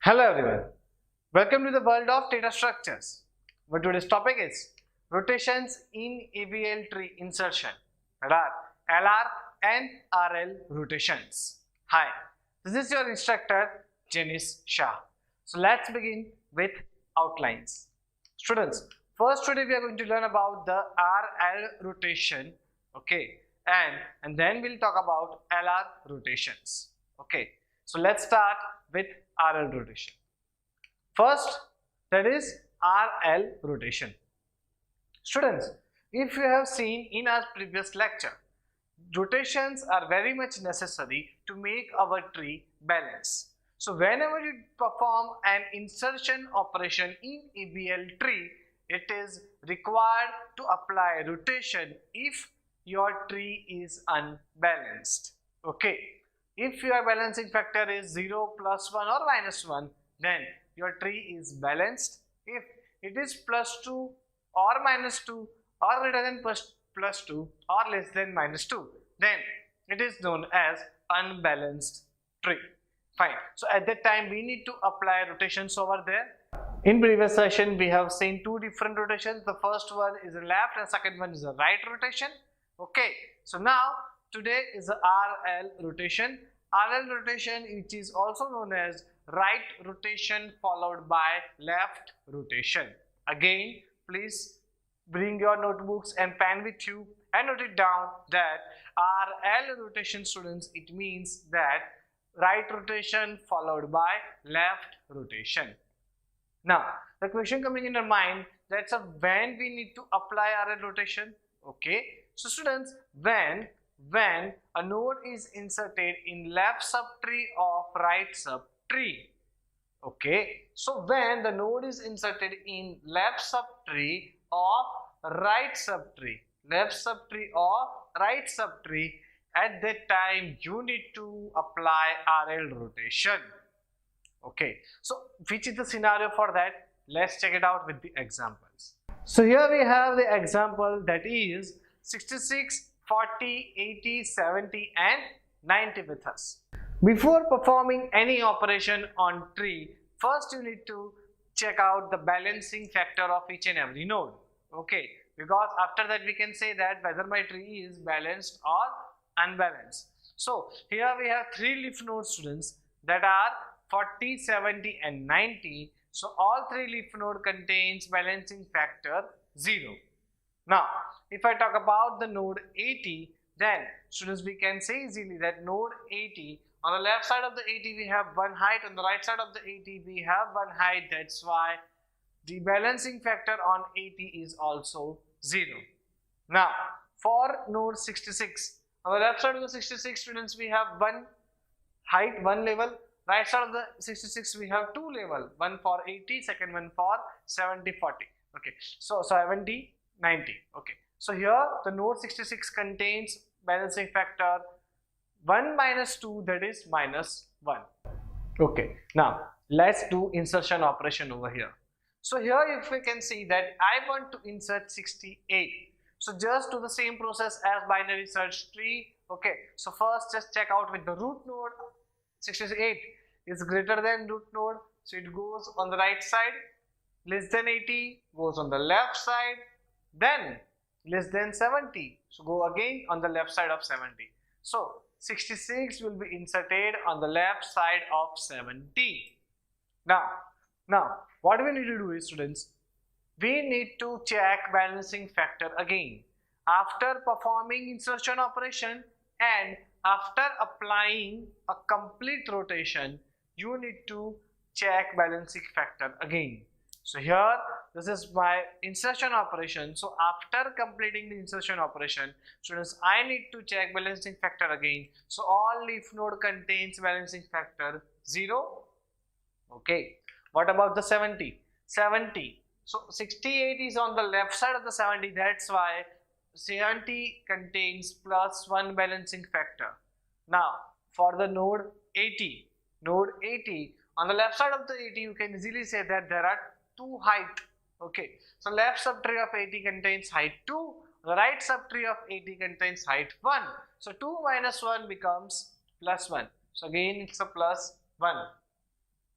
Hello everyone, welcome to the world of data structures. But today's topic is rotations in AVL tree insertion, that are LR and RL rotations. Hi, this is your instructor Janice Shah. So let's begin with outlines. Students, first today we are going to learn about the RL rotation, okay, and then we'll talk about LR rotations. Okay, so let's start with RL rotation. First, that is RL rotation. Students, if you have seen in our previous lecture, rotations are very much necessary to make our tree balance. So whenever you perform an insertion operation in AVL tree, it is required to apply rotation if your tree is unbalanced. Okay, if your balancing factor is 0, +1 or -1, then your tree is balanced. If it is +2 or -2 or greater than +2 or less than -2, then it is known as unbalanced tree. Fine. So at that time we need to apply rotations over there. In previous session we have seen two different rotations. The first one is a left and second one is a right rotation. Okay. So now today is the RL rotation. RL rotation, which is also known as right rotation followed by left rotation. Again, please bring your notebooks and pen with you and note it down that RL rotation, students, it means that right rotation followed by left rotation. Now, the question coming in your mind, that's when we need to apply RL rotation. Okay, so students, when a node is inserted in left subtree of right subtree. Okay, so when the node is inserted in left subtree of right subtree, at that time you need to apply RL rotation. Okay, so which is the scenario for that? Let's check it out with the examples. So here we have the example, that is 66, 40, 80, 70 and 90 with us. Before performing any operation on tree, first you need to check out the balancing factor of each and every node. Okay, because after that we can say that whether my tree is balanced or unbalanced. So here we have three leaf nodes, students, that are 40, 70 and 90. So all three leaf node contains balancing factor 0. Now, if I talk about the node 80, then students, we can say easily that node 80, on the left side of the 80 we have one height, on the right side of the 80 we have one height. That's why the balancing factor on 80 is also 0. Now, for node 66, on the left side of the 66, students, we have one height, one level. Right side of the 66 we have two level, one for 80, second one for 70, 40. Okay, so 70, 90. Okay, so here the node 66 contains balancing factor 1 - 2, that is -1. Okay, now let's do insertion operation over here. So here if we can see that I want to insert 68. So just do the same process as binary search tree. Okay, so first just check out with the root node. 68 is greater than root node, so it goes on the right side. Less than 80 goes on the left side. Then less than 70, so go again on the left side of 70. So 66 will be inserted on the left side of 70. Now what we need to do is, students, we need to check balancing factor again. After performing insertion operation and after applying a complete rotation, you need to check balancing factor again. So here this is my insertion operation. So after completing the insertion operation, students, I need to check balancing factor again. So all leaf node contains balancing factor 0. Okay, what about the 70? 70. So 68 is on the left side of the 70. That's why 70 contains +1 balancing factor. Now for the node 80, on the left side of the 80 you can easily say that there are two height. Okay, so left subtree of 80 contains height 2, the right subtree of 80 contains height 1. So 2 - 1 becomes +1. So again it's a +1.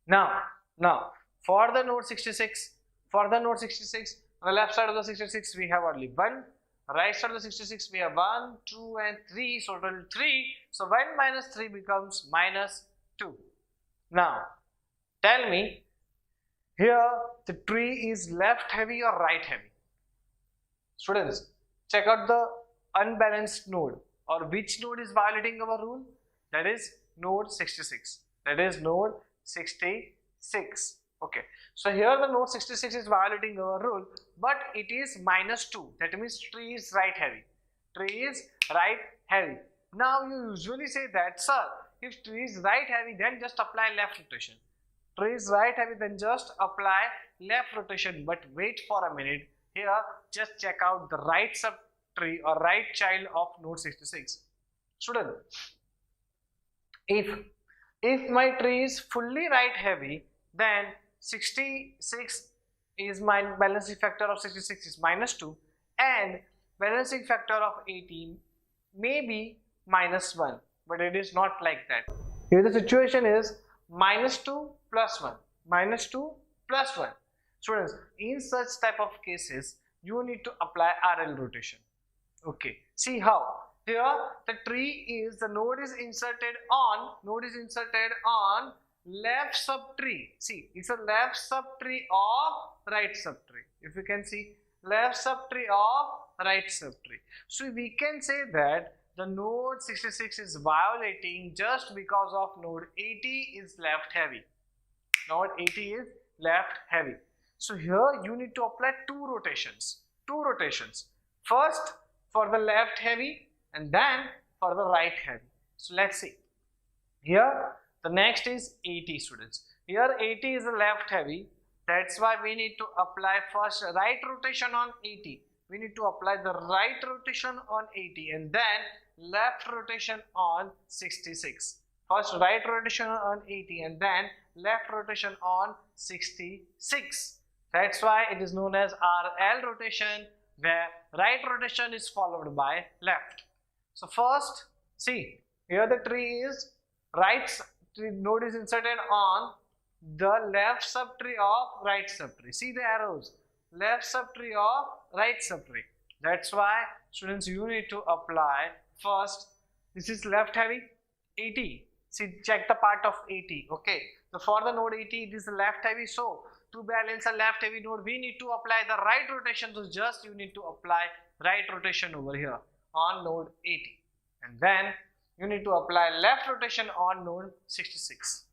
Now Now for the node 66, on the left side of the 66 we have only 1, right side of the 66 we have 1, 2 and 3, so total 3. So 1 minus 3 becomes minus 2. Now tell me, here the tree is left heavy or right heavy? Students, check out the unbalanced node, or which node is violating our rule? That is node 66. Okay, so here the node 66 is violating our rule, but it is minus 2. That means tree is right heavy. Now you usually say that, sir, if tree is right heavy, then just apply left rotation. Tree is right heavy, then just apply left rotation. But wait for a minute. Here, just check out the right subtree or right child of node 66. Student, if my tree is fully right heavy, then 66 is my balancing factor of 66 is minus 2, and balancing factor of 18 may be minus 1, but it is not like that. Here the situation is minus 2 plus 1, minus 2 plus 1. Students, in such type of cases, you need to apply RL rotation. Okay, see how? Here the tree is, the node is inserted on left subtree. See, it's a left subtree of right subtree. If you can see, left subtree of right subtree. So we can say that the node 66 is violating just because of node 80 is left heavy. Node 80 is left heavy. So here you need to apply two rotations. First for the left heavy and then for the right heavy. So let's see. Here the next is 80, students. Here 80 is the left heavy. That's why we need to apply first right rotation on 80. We need to apply the right rotation on 80 and then left rotation on 66. First right rotation on 80 and then left rotation on 66. That's why it is known as RL rotation, where right rotation is followed by left. So first, see, here the tree is node is inserted on the left subtree of right subtree. See the arrows, left subtree of right subtree. That's why, students, you need to apply first. This is left heavy 80. See, check the part of 80. Okay, so for the node 80 it is left heavy, so to balance a left heavy node we need to apply the right rotation. So just you need to apply right rotation over here on node 80, and then you need to apply left rotation on node 66.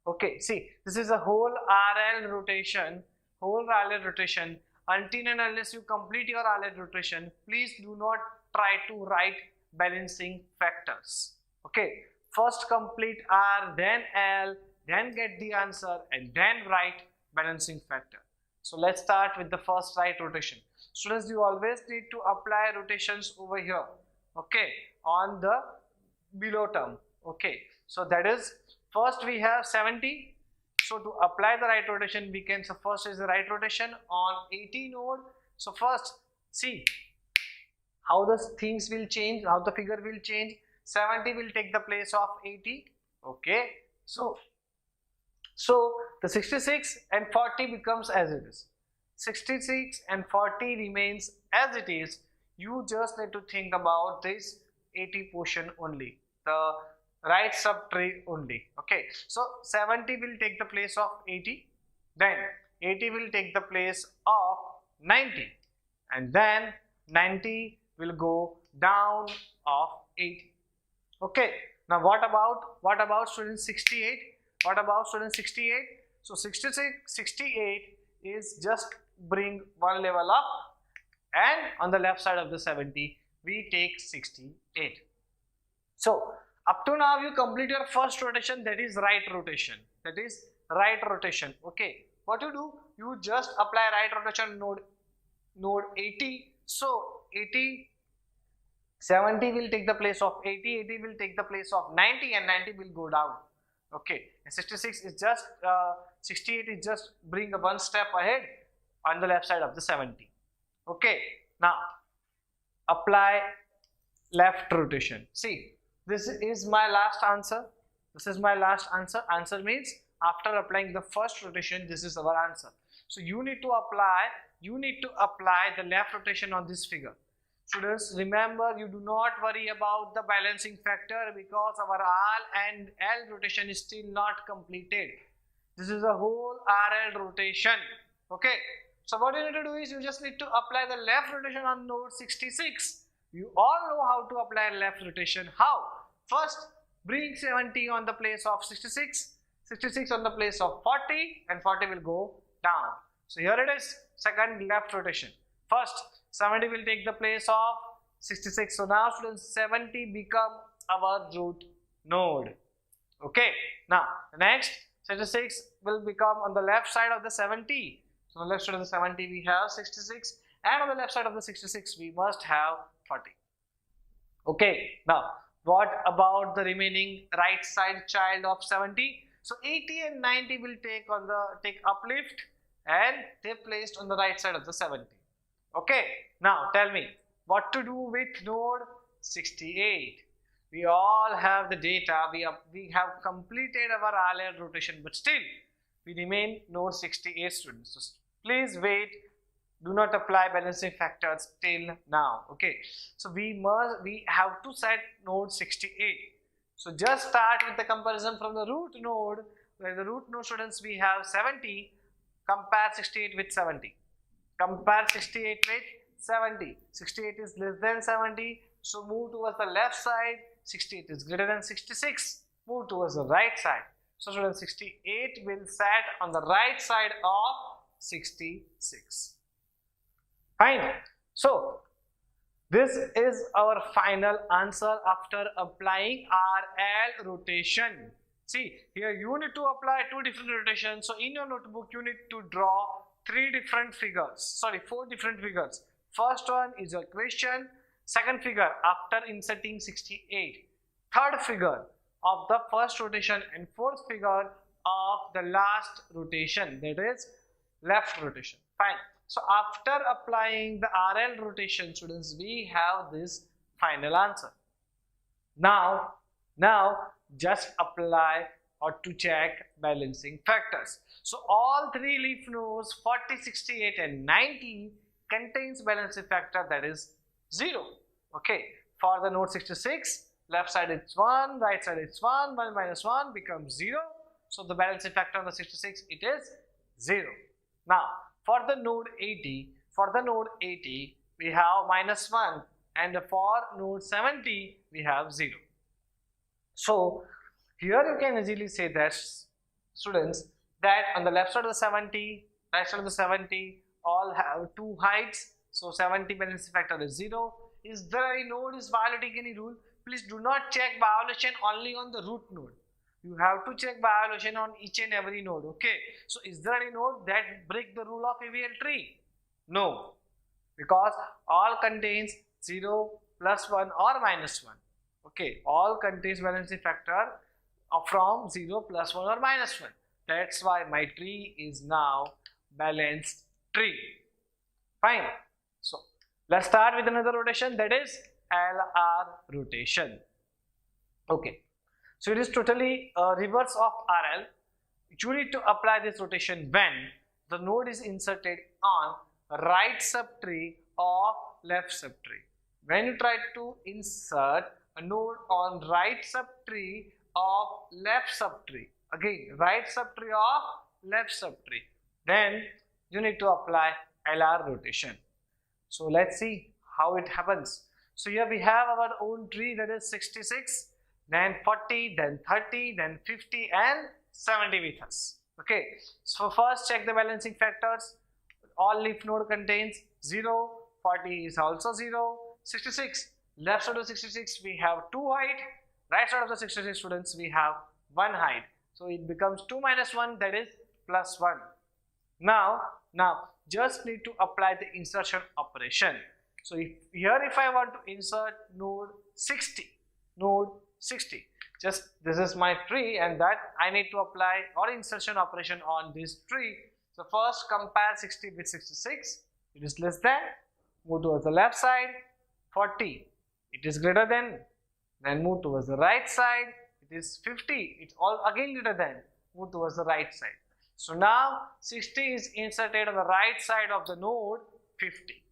Okay, see, this is a whole RL rotation, until and unless you complete your RL rotation, please do not try to write balancing factors. Okay, first complete R, then L, then get the answer, and then write balancing factor. So let's start with the first right rotation. Students, you always need to apply rotations over here, okay, on the below term. Okay, so that is, first we have 70. So to apply the right rotation, we can, so first is the right rotation on 80 node. So first, see how the things will change, how the figure will change. 70 will take the place of 80. Okay, so the 66 and 40 becomes as it is. 66 and 40 remains as it is. You just need to think about this 80 portion only, the right subtree only. Okay, so 70 will take the place of 80, then 80 will take the place of 90, and then 90 will go down of 80. Okay, now what about student 68? What about student 68? So 68 is just bring one level up, and on the left side of the 70 we take 68. So up to now you complete your first rotation, that is right rotation. Okay, what you do, you just apply right rotation node 80. So 70 will take the place of 80, 80 will take the place of 90, and 90 will go down. Okay, and 66 is just 68 is just bring one step ahead on the left side of the 70. Okay, now apply left rotation. See, this is my last answer. Answer means after applying the first rotation, this is our answer. So you need to apply the left rotation on this figure. Students, remember, you do not worry about the balancing factor because our R and L rotation is still not completed. This is a whole RL rotation. Okay. So what you need to do is you just need to apply the left rotation on node 66. You all know how to apply left rotation. How? First, bring 70 on the place of 66, 66 on the place of 40, and 40 will go down. So here it is, second left rotation. First, 70 will take the place of 66. So now students, 70 become our root node. Okay. Now the next 66 will become on the left side of the 70. So on the left side of the 70 we have 66, and on the left side of the 66 we must have 40. Okay. Now what about the remaining right side child of 70? So 80 and 90 will take uplift, and they placed on the right side of the 70. Okay. Now tell me what to do with node 68. We all have the data. We have completed our RL rotation, but still we remain node 68 students. So please wait. Do not apply balancing factors till now. Okay. So we have to set node 68. So just start with the comparison from the root node, where the root node students we have 70. Compare 68 with 70. Compare 68 with 70. 68 is less than 70. So move towards the left side. 68 is greater than 66. Move towards the right side. So students, 68 will set on the right side of 66. Fine. So this is our final answer after applying RL rotation. See, here you need to apply two different rotations. So in your notebook, you need to draw four different figures. First one is your question. Second figure after inserting 68. Third figure of the first rotation, and fourth figure of the last rotation, that is left rotation. Fine. So after applying the RL rotation, students, we have this final answer. Now just apply or to check balancing factors. So all three leaf nodes 40, 68 and 90 contains balancing factor, that is 0. Okay. For the node 66, left side is 1, right side is 1, 1 minus 1 becomes 0. So the balancing factor on the 66, it is 0. Now for the node 80, we have minus 1, and for node 70 we have 0. So here you can easily say that, students, that on the left side of the 70, right side of the 70 all have two heights. So 70 balancing factor is 0. Is there any node is violating any rule? Please do not check violation only on the root node. You have to check violation on each and every node. Okay. So is there any node that break the rule of AVL tree? No. Because all contains 0, plus 1 or minus 1. Okay. All contains balancing factor from 0, plus 1 or minus 1. That's why my tree is now balanced tree. Fine. So let's start with another rotation, that is LR rotation. Okay. So it is totally reverse of RL. You need to apply this rotation when the node is inserted on right subtree of left subtree. When you try to insert a node on right subtree of left subtree, again right subtree of left subtree, then you need to apply LR rotation. So let's see how it happens. So here we have our own tree, that is 66, then 40, then 30, then 50 and 70 with us. Okay. So first check the balancing factors. All leaf node contains 0, 40 is also 0, 66, left side of 66 we have 2 height, right side of the 66 students we have 1 height. So it becomes 2 minus 1, that is plus 1. Now just need to apply the insertion operation. So if I want to insert node 60, just this is my tree, and that I need to apply or insertion operation on this tree. So first compare 60 with 66, it is less than, move towards the left side, 40, it is greater than, then move towards the right side, it is 50, it's all again greater than, move towards the right side. So now 60 is inserted on the right side of the node 50.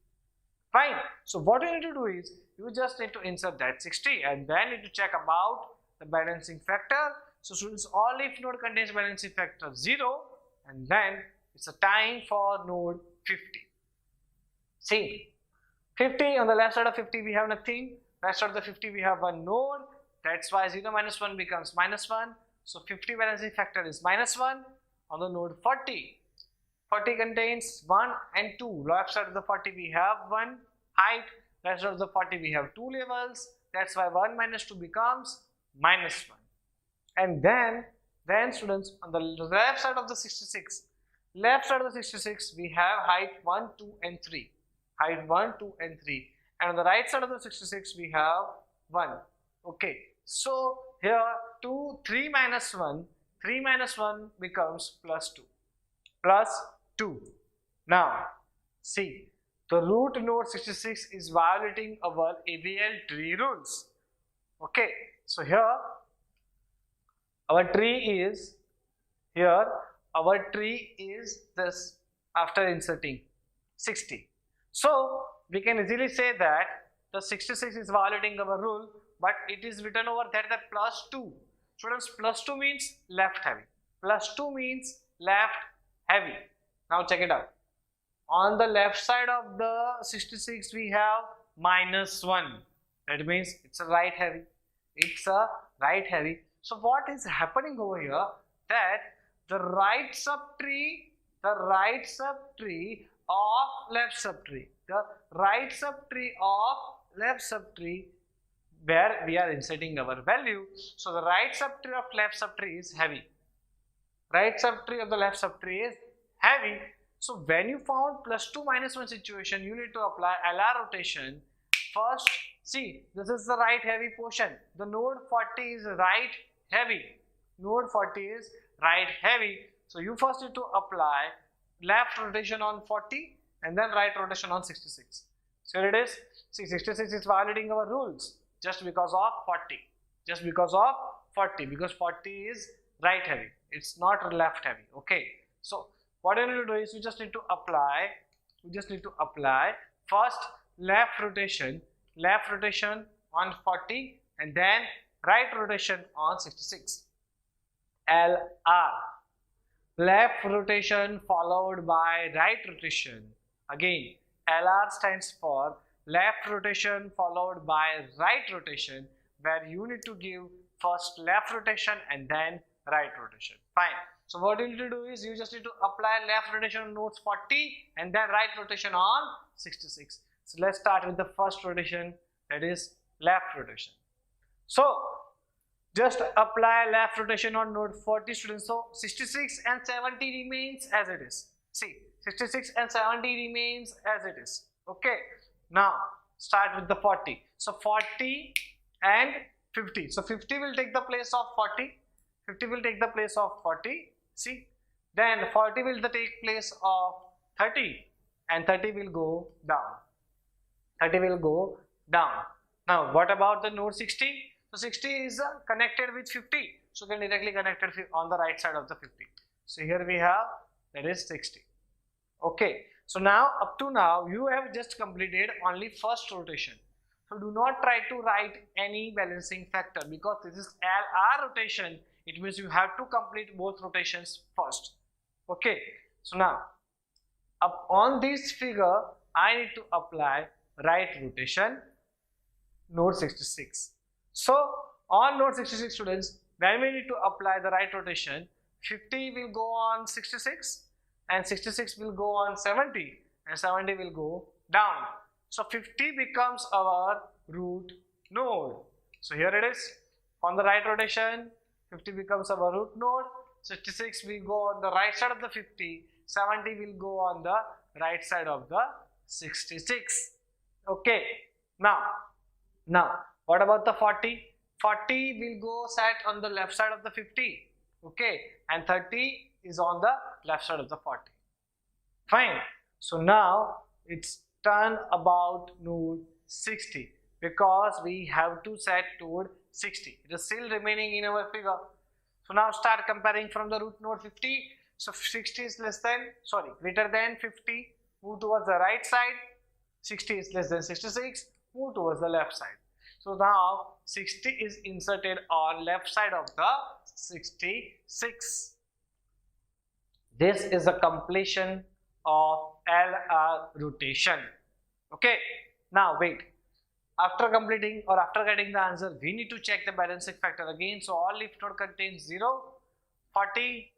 Fine. So what you need to do is you just need to insert that 60 and then need to check about the balancing factor. So students, all if node contains balancing factor 0, and then it's a time for node 50. See, 50 on the left side of 50 we have nothing. Right side of the 50 we have one node. That's why 0 minus 1 becomes minus 1. So 50 balancing factor is minus 1 on the node 40. 40 contains 1 and 2. Left side of the 40 we have 1 height. Right side of the 40 we have 2 levels. That's why 1 minus 2 becomes minus 1. And then students, on the left side of the 66, left side of the 66 we have height 1, 2 and 3. Height 1, 2 and 3. And on the right side of the 66 we have 1. Okay. So here 3 minus 1 becomes plus 2. Plus 2. Now see, the root node 66 is violating our AVL tree rules. Okay. So here our tree is this after inserting 60. So we can easily say that the 66 is violating our rule, but it is written over there that plus 2. Students, plus 2 means left heavy. Plus 2 means left heavy. Now check it out. On the left side of the 66 we have minus 1. That means it's a right heavy. It's a right heavy. So what is happening over here, that the right subtree of left subtree, where we are inserting our value. So the right subtree of left subtree is heavy. Right subtree of the left subtree is heavy. So when you found plus 2 minus 1 situation, you need to apply LR rotation. First, see, this is the right heavy portion. The node 40 is right heavy. Node 40 is right heavy. So you first need to apply left rotation on 40 and then right rotation on 66. So here it is. See, 66 is violating our rules just because of 40. Just because of 40, because 40 is right heavy. It's not left heavy. Okay. So what you need to do is you just need to apply first left rotation on 40 and then right rotation on 66. LR. Left rotation followed by right rotation. Again, LR stands for left rotation followed by right rotation, where you need to give first left rotation and then right rotation. Fine. So what you need to do is you just need to apply left rotation on nodes 40 and then right rotation on 66. So let's start with the first rotation, that is left rotation. So just apply left rotation on node 40, students. So 66 and 70 remains as it is. See, 66 and 70 remains as it is. Okay. Now start with the 40. So 40 and 50. So 50 will take the place of 40. 50 will take the place of 40. See, then 40 will take place of 30 and 30 will go down. 30 will go down. Now what about the node 60? So 60 is connected with 50. So can directly connected on the right side of the 50. So here we have, that is 60. Okay. So now up to now you have just completed only first rotation. So do not try to write any balancing factor because this is LR rotation. It means you have to complete both rotations first. Okay. So now up on this figure I need to apply right rotation node 66. So on node 66, students, when we need to apply the right rotation, 50 will go on 66 and 66 will go on 70 and 70 will go down. So 50 becomes our root node. So here it is. On the right rotation, 50 becomes our root node. 66 will go on the right side of the 50. 70 will go on the right side of the 66. Okay. Now what about the 40? 40 will go set on the left side of the 50. Okay. And 30 is on the left side of the 40. Fine. So now it's turn about node 60 because we have to set toward 60. It is still remaining in our figure. So now start comparing from the root node 50. So 60 is greater than 50. Move towards the right side. 60 is less than 66. Move towards the left side. So now 60 is inserted on left side of the 66. This is the completion of LR rotation. Okay. Now wait. After completing or after getting the answer, we need to check the balancing factor again. So all if node contains 0, 40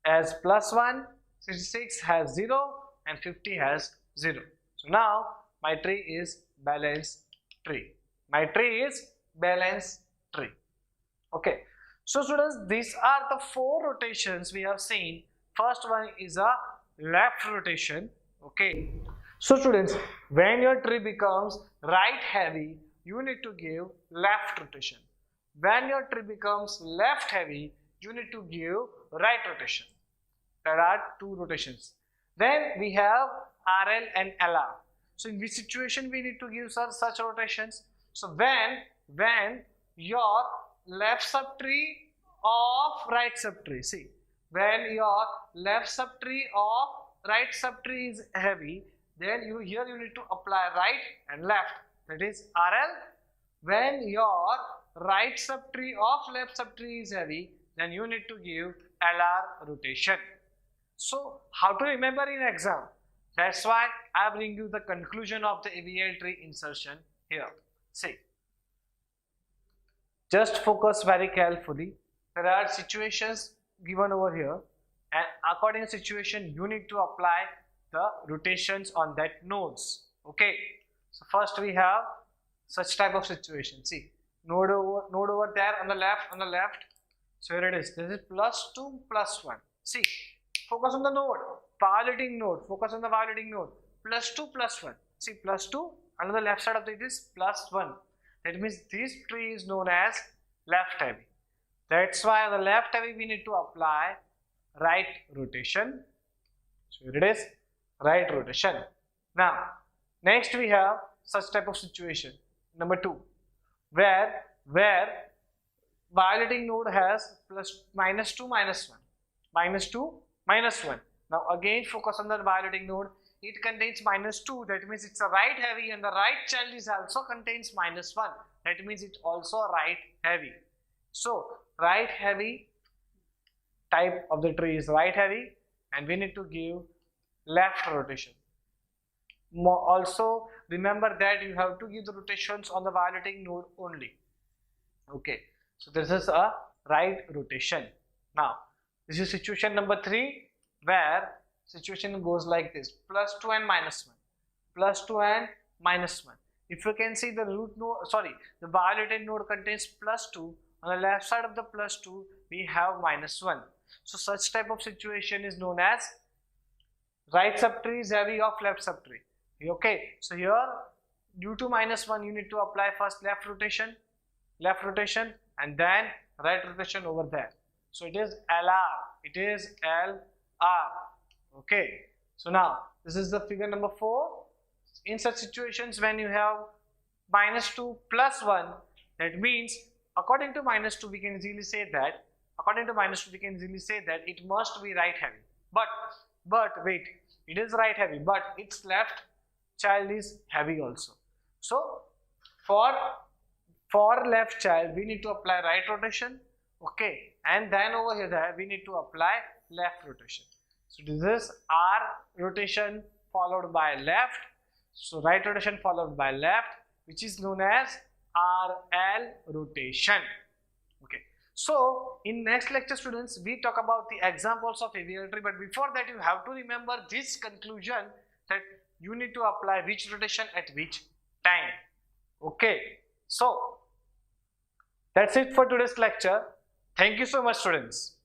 has +1, 66 has 0 and 50 has 0. So now my tree is balanced tree. My tree is balanced tree. Okay. So students, these are the 4 rotations we have seen. First one is a left rotation. Okay. So students, when your tree becomes right heavy, you need to give left rotation. When your tree becomes left heavy, you need to give right rotation. There are 2 rotations. Then we have RL and LR. So in which situation we need to give such rotations? So when your left subtree of right subtree, see, when your left subtree of right subtree is heavy, then you need to apply right and left, that is RL. When your right subtree of left subtree is heavy, then you need to give LR rotation. So how to remember in exam? That's why I bring you the conclusion of the AVL tree insertion here. See, just focus very carefully. There are situations given over here, and according to situation you need to apply the rotations on that nodes. Okay, so first we have such type of situation. See, node over there on the left. So here it is. This is +2 +1. See, focus on the node, violating node. Focus on the violating node. +2 +1. See, +2. Another left side of it is +1. That means this tree is known as left heavy. That's why on the left heavy we need to apply right rotation. So here it is, right rotation. Now next we have such type of situation, number 2, where violating node has -2 -1, -2 -1. Now again focus on the violating node. It contains -2, that means it's a right heavy, and the right child is also contains -1, that means it's also right heavy. So right heavy type of the tree is right heavy, and we need to give left rotation. Also remember that you have to give the rotations on the violating node only. Okay, so this is a right rotation. Now this is situation number 3, where situation goes like this: +2 and -1, +2 and -1. If you can see the the violated node contains +2. On the left side of the +2 we have -1. So such type of situation is known as right subtree is heavy of left subtree. Okay, so here due to -1 you need to apply first left rotation, and then right rotation over there. So it is LR, it is LR. Okay, so now this is the figure number 4. In such situations when you have -2 +1, that means according to -2 we can easily say that it must be right heavy. But wait, it is right heavy, but its left child is heavy also. So for left child we need to apply right rotation. Okay, and then over here we need to apply left rotation. So this is R rotation followed by left. So right rotation followed by left, which is known as RL rotation. Okay, so in next lecture students we talk about the examples of AVL tree, but before that you have to remember this conclusion, that you need to apply which rotation at which time. Okay, so that's it for today's lecture. Thank you so much students.